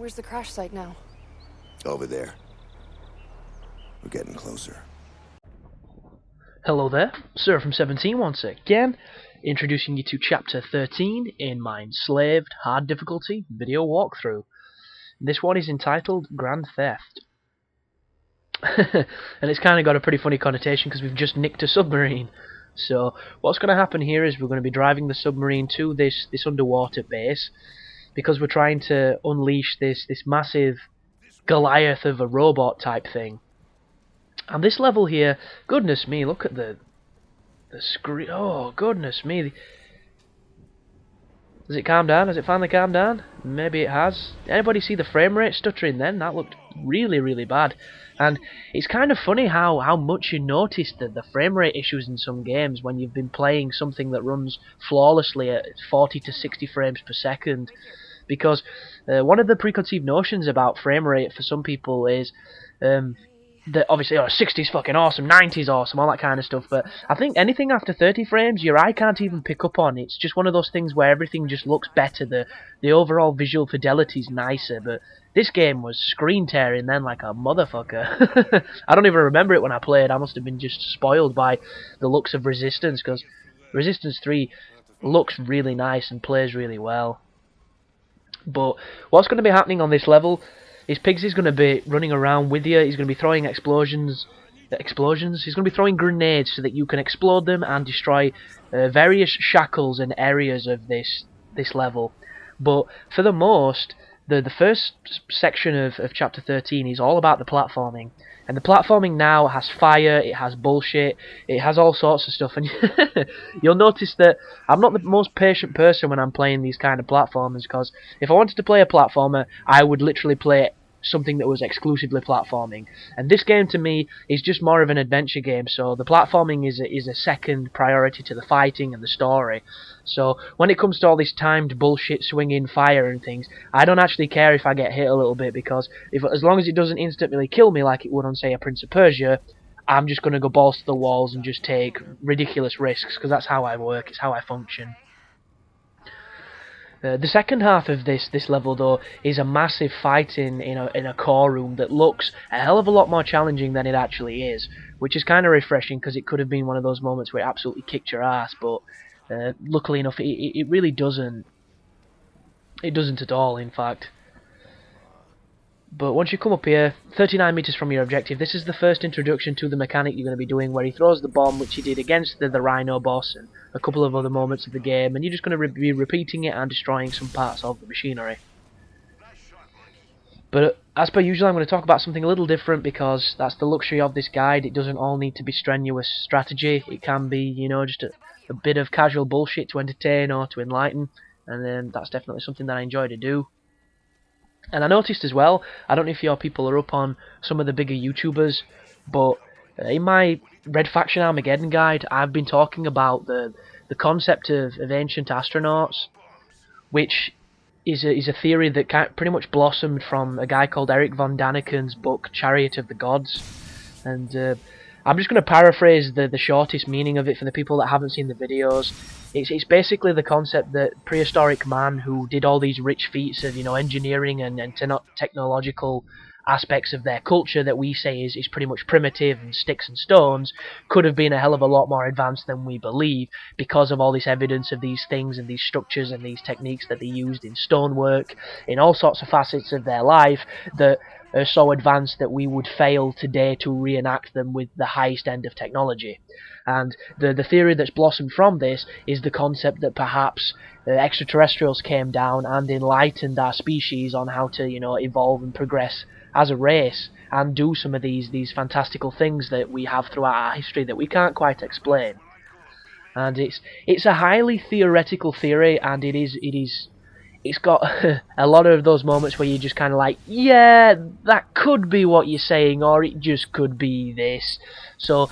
Where's the crash site now? Over there. We're getting closer. Hello there, Sir from 17 once again, introducing you to Chapter 13 in my Enslaved Hard Difficulty video walkthrough. This one is entitled Grand Theft. And it's kind of got a pretty funny connotation because we've just nicked a submarine. So what's going to happen here is we're going to be driving the submarine to this underwater base because we're trying to unleash this massive Goliath of a robot type thing. And this level here, goodness me, look at the screen. Oh, goodness me. Has it calmed down? Has it finally calmed down? Maybe it has. Anybody see the frame rate stuttering then? That looked really, really bad. And it's kind of funny how much you notice the frame rate issues in some games when you've been playing something that runs flawlessly at 40 to 60 frames per second. Because one of the preconceived notions about frame rate for some people is that obviously 60's fucking awesome, 90's awesome, all that kind of stuff, but I think anything after 30 frames your eye can't even pick up on. It's just one of those things where everything just looks better, the overall visual fidelity's nicer, but this game was screen tearing then like a motherfucker. I don't even remember it when I played. I must have been just spoiled by the looks of Resistance, because Resistance 3 looks really nice and plays really well. But what's going to be happening on this level is Pigsy's going to be running around with you. He's going to be throwing explosions. He's going to be throwing grenades so that you can explode them and destroy various shackles and areas of this level. But for the most, the first section of Chapter 13 is all about the platforming. And the platforming now has fire, it has bullshit, it has all sorts of stuff. And you'll notice that I'm not the most patient person when I'm playing these kind of platformers, because if I wanted to play a platformer, I would literally play something that was exclusively platforming. And this game to me is just more of an adventure game, so the platforming is a second priority to the fighting and the story. So when it comes to all this timed bullshit swinging fire and things, I don't actually care if I get hit a little bit, because as long as it doesn't instantly kill me like it would on, say, a Prince of Persia, I'm just going to go balls to the walls and just take ridiculous risks, because that's how I work, it's how I function. The second half of this level, though, is a massive fight in a core room that looks a hell of a lot more challenging than it actually is, which is kind of refreshing, because it could have been one of those moments where it absolutely kicked your ass, but luckily enough, it really doesn't. It doesn't at all, in fact. But once you come up here, 39 meters from your objective, this is the first introduction to the mechanic you're going to be doing, where he throws the bomb, which he did against the Rhino boss and a couple of other moments of the game, and you're just going to be repeating it and destroying some parts of the machinery. But as per usual, I'm going to talk about something a little different, because that's the luxury of this guide. It doesn't all need to be strenuous strategy. It can be, you know, just a bit of casual bullshit to entertain or to enlighten, and then that's definitely something that I enjoy to do. And I noticed as well, I don't know if your people are up on some of the bigger YouTubers, but in my Red Faction Armageddon guide, I've been talking about the concept of ancient astronauts, which is a theory that pretty much blossomed from a guy called Eric von Daniken's book Chariot of the Gods. And I'm just going to paraphrase the shortest meaning of it for the people that haven't seen the videos. It's basically the concept that prehistoric man, who did all these rich feats of, you know, engineering and technological aspects of their culture that we say is pretty much primitive and sticks and stones, could have been a hell of a lot more advanced than we believe, because of all this evidence of these things and these structures and these techniques that they used in stonework, in all sorts of facets of their life, that are so advanced that we would fail today to reenact them with the highest end of technology. And the theory that's blossomed from this is the concept that perhaps extraterrestrials came down and enlightened our species on how to, you know, evolve and progress as a race and do some of these fantastical things that we have throughout our history that we can't quite explain. And it's a highly theoretical theory, and it's got a lot of those moments where you're just kind of like, yeah, that could be what you're saying, or it just could be this. So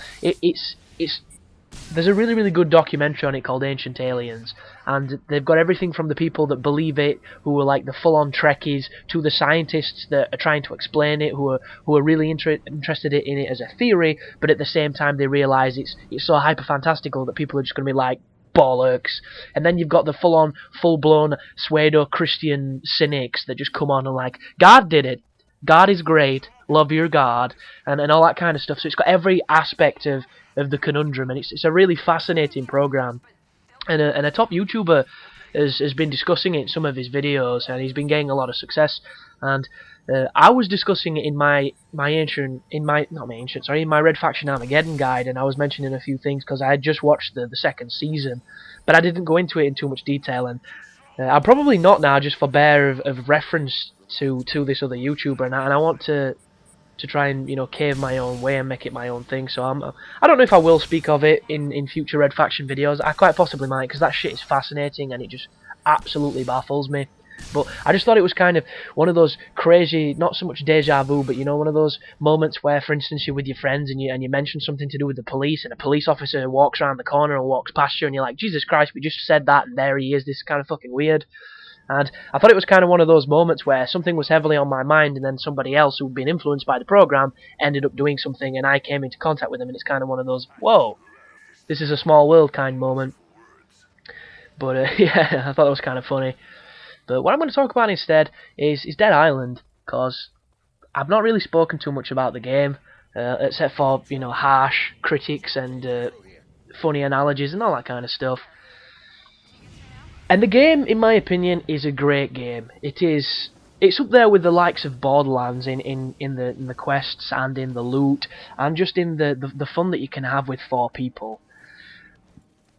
there's a really, really good documentary on it called Ancient Aliens, and they've got everything from the people that believe it, who are like the full-on Trekkies, to the scientists that are trying to explain it, who are really interested in it as a theory, but at the same time they realise it's so hyper-fantastical that people are just going to be like, bollocks. And then you've got the full-blown pseudo-Christian cynics that just come on and like, God did it. God is great. Love your God. And all that kind of stuff. So it's got every aspect of the conundrum, and it's a really fascinating program. And a top YouTuber has been discussing it in some of his videos, and he's been getting a lot of success. And I was discussing it in my Red Faction Armageddon guide, and I was mentioning a few things because I had just watched the second season, but I didn't go into it in too much detail. And I'll probably not now, just for bear of reference to this other YouTuber, and I want to try and, you know, cave my own way and make it my own thing. So I don't know if I will speak of it in future Red Faction videos. I quite possibly might, because that shit is fascinating and it just absolutely baffles me. But I just thought it was kind of one of those crazy, not so much deja vu, but, you know, one of those moments where, for instance, you're with your friends and you mention something to do with the police, and a police officer walks around the corner and walks past you, and you're like, Jesus Christ, we just said that, and there he is. This is kind of fucking weird. And I thought it was kind of one of those moments where something was heavily on my mind, and then somebody else who'd been influenced by the program ended up doing something, and I came into contact with them, and it's kind of one of those, whoa, this is a small world kind of moment. But yeah, I thought it was kind of funny. But what I'm going to talk about instead is Dead Island, because I've not really spoken too much about the game, except for, you know, harsh critics and funny analogies and all that kind of stuff. And the game, in my opinion, is a great game. It's up there with the likes of Borderlands in the quests and in the loot, and just in the fun that you can have with 4 people.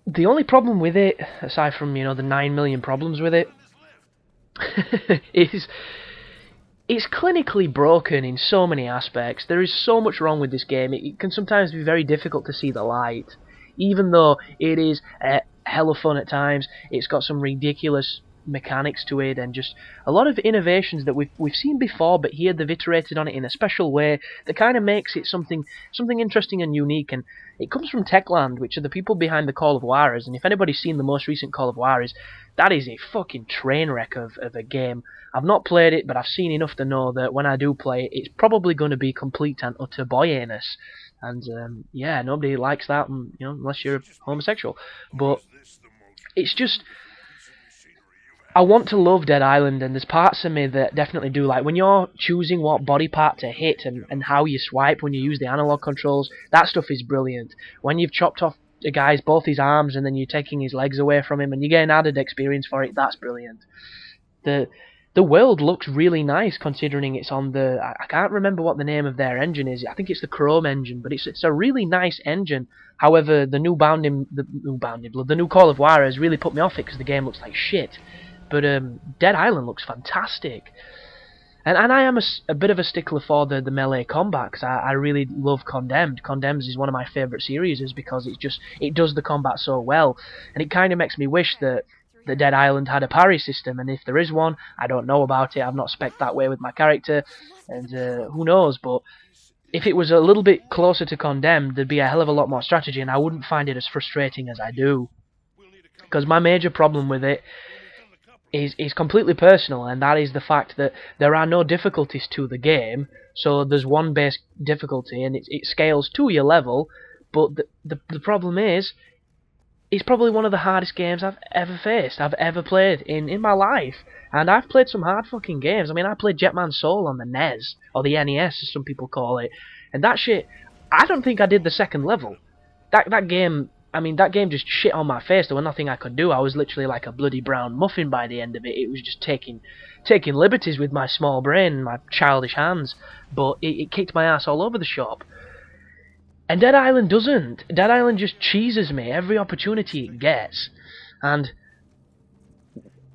The only problem with it, aside from, you know, the 9 million problems with it, is it's clinically broken in so many aspects. There is so much wrong with this game. It can sometimes be very difficult to see the light, even though it is hella fun at times. It's got some ridiculous mechanics to it, and just a lot of innovations that we've seen before, but here they've iterated on it in a special way that kind of makes it something interesting and unique. And it comes from Techland, which are the people behind the Call of Juarez. And if anybody's seen the most recent Call of Juarez, that is a fucking train wreck of a game. I've not played it, but I've seen enough to know that when I do play it, it's probably going to be complete and utter boy-anus. And yeah, nobody likes that, you know, unless you're homosexual. But it's just, I want to love Dead Island, and there's parts of me that definitely do. Like when you're choosing what body part to hit and how you swipe when you use the analog controls, that stuff is brilliant. When you've chopped off a guy's both his arms and then you're taking his legs away from him and you get an added experience for it, that's brilliant. The world looks really nice considering it's on the, I can't remember what the name of their engine is. I think it's the Chrome engine, but it's a really nice engine. However, the new Call of Juarez really put me off it because the game looks like shit. But Dead Island looks fantastic. And I am a bit of a stickler for the melee combat, because I really love Condemned. Condemned is one of my favourite series because it does the combat so well. And it kind of makes me wish that the Dead Island had a parry system, and if there is one, I don't know about it. I've not spec'd that way with my character, and who knows, but if it was a little bit closer to Condemned, there'd be a hell of a lot more strategy, and I wouldn't find it as frustrating as I do. Because my major problem with it is completely personal, and that is the fact that there are no difficulties to the game. So there's one base difficulty, and it scales to your level, but the problem is, it's probably one of the hardest games I've ever faced, I've ever played in my life. And I've played some hard fucking games. I mean, I played Jetman Soul on the NES, or the NES as some people call it, and that shit, I don't think I did the second level. That game, I mean, that game just shit on my face. There was nothing I could do. I was literally like a bloody brown muffin by the end of it. It was just taking liberties with my small brain and my childish hands, but it kicked my ass all over the shop. And Dead Island doesn't. Dead Island just cheeses me every opportunity it gets. And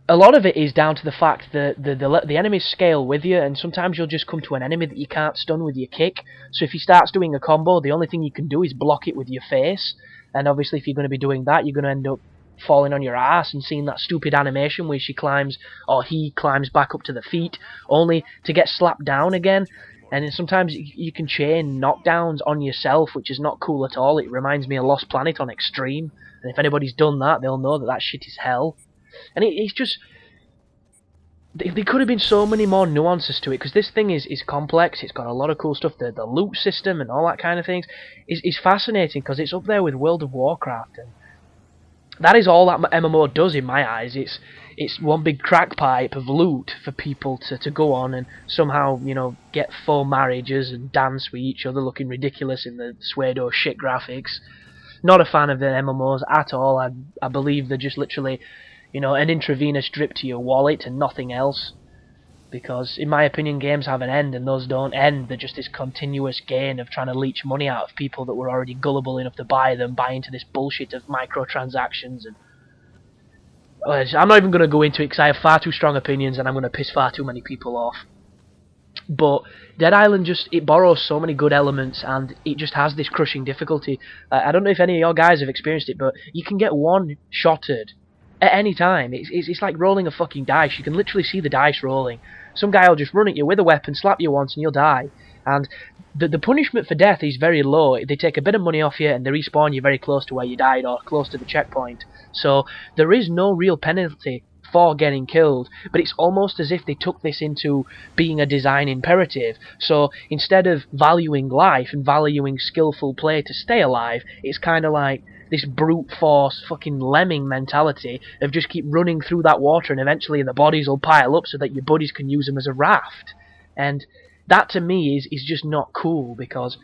a lot of it is down to the fact that the enemies scale with you, and sometimes you'll just come to an enemy that you can't stun with your kick. So if he starts doing a combo, the only thing you can do is block it with your face. And obviously if you're going to be doing that, you're going to end up falling on your ass and seeing that stupid animation where she climbs, or he climbs back up to the feet, only to get slapped down again. And then sometimes you can chain knockdowns on yourself, which is not cool at all. It reminds me of Lost Planet on Extreme. And if anybody's done that, they'll know that shit is hell. And it's just, there could have been so many more nuances to it, because this thing is complex. It's got a lot of cool stuff. The loot system and all that kind of things is fascinating, because it's up there with World of Warcraft. And That is all that MMO does in my eyes. It's one big crack pipe of loot for people to go on and somehow, you know, get faux marriages and dance with each other looking ridiculous in the pseudo shit graphics. Not a fan of the MMOs at all. I believe they're just literally, you know, an intravenous drip to your wallet and nothing else. Because, in my opinion, games have an end, and those don't end. They're just this continuous gain of trying to leech money out of people that were already gullible enough to buy them, buy into this bullshit of microtransactions. And I'm not even going to go into it because I have far too strong opinions, and I'm going to piss far too many people off. But Dead Island it borrows so many good elements, and it just has this crushing difficulty. I don't know if any of your guys have experienced it, but you can get one-shotted at any time. It's like rolling a fucking dice. You can literally see the dice rolling. Some guy will just run at you with a weapon, slap you once, and you'll die. And the punishment for death is very low. They take a bit of money off you, and they respawn you very close to where you died, or close to the checkpoint. So there is no real penalty for getting killed, but it's almost as if they took this into being a design imperative. So instead of valuing life and valuing skillful play to stay alive, it's kind of like this brute force fucking lemming mentality of just keep running through that water, and eventually the bodies will pile up so that your buddies can use them as a raft. And that to me is just not cool, because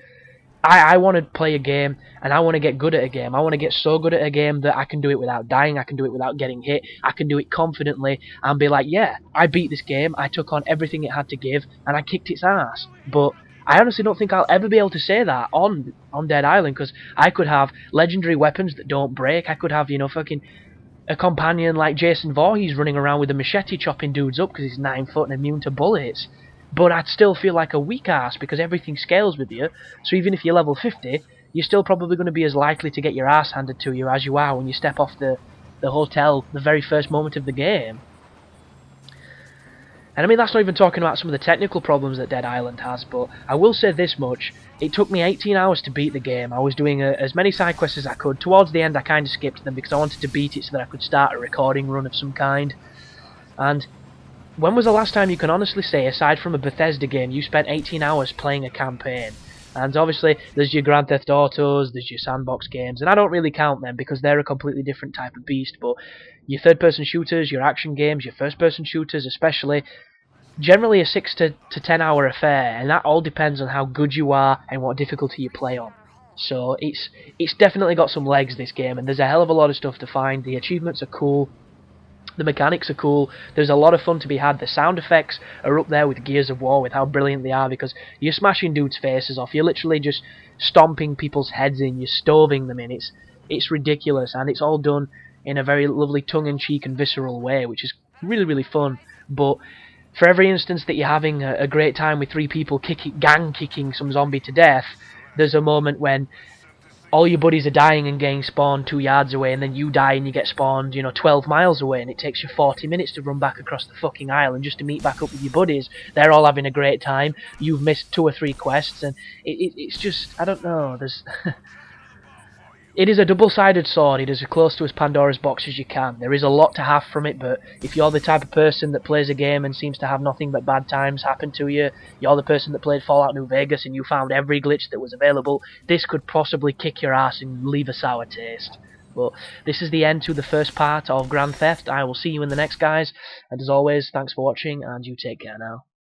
I want to play a game, and I want to get good at a game. I want to get so good at a game that I can do it without dying, I can do it without getting hit, I can do it confidently, and be like, yeah, I beat this game, I took on everything it had to give, and I kicked its ass. But I honestly don't think I'll ever be able to say that on Dead Island, because I could have legendary weapons that don't break, I could have, you know, fucking a companion like Jason Voorhees running around with a machete chopping dudes up because he's 9 foot and immune to bullets. But I'd still feel like a weak ass because everything scales with you. So even if you're level 50, you're still probably going to be as likely to get your ass handed to you as you are when you step off the hotel the very first moment of the game. And I mean, that's not even talking about some of the technical problems that Dead Island has, but I will say this much. It took me 18 hours to beat the game. I was doing as many side quests as I could. Towards the end I kind of skipped them because I wanted to beat it so that I could start a recording run of some kind. And when was the last time you can honestly say, aside from a Bethesda game, you spent 18 hours playing a campaign? And obviously, there's your Grand Theft Autos, there's your sandbox games, and I don't really count them because they're a completely different type of beast, but your third-person shooters, your action games, your first-person shooters especially, generally a 6 to 10 hour affair, and that all depends on how good you are and what difficulty you play on. So it's definitely got some legs, this game, and there's a hell of a lot of stuff to find. The achievements are cool. The mechanics are cool. There's a lot of fun to be had. The sound effects are up there with Gears of War with how brilliant they are, because you're smashing dudes' faces off. You're literally just stomping people's heads in. You're stoving them in. It's ridiculous, and it's all done in a very lovely tongue-in-cheek and visceral way, which is really, really fun. But for every instance that you're having a great time with 3 people gang kicking some zombie to death, there's a moment when all your buddies are dying and getting spawned 2 yards away, and then you die and you get spawned, 12 miles away, and it takes you 40 minutes to run back across the fucking island just to meet back up with your buddies. They're all having a great time. You've missed 2 or 3 quests, and it's just, I don't know, there's... It is a double-sided sword. It is as close to as Pandora's box as you can. There is a lot to have from it, but if you're the type of person that plays a game and seems to have nothing but bad times happen to you, you're the person that played Fallout New Vegas and you found every glitch that was available, this could possibly kick your ass and leave a sour taste. But this is the end to the first part of Grand Theft. I will see you in the next, guys, and as always, thanks for watching, and you take care now.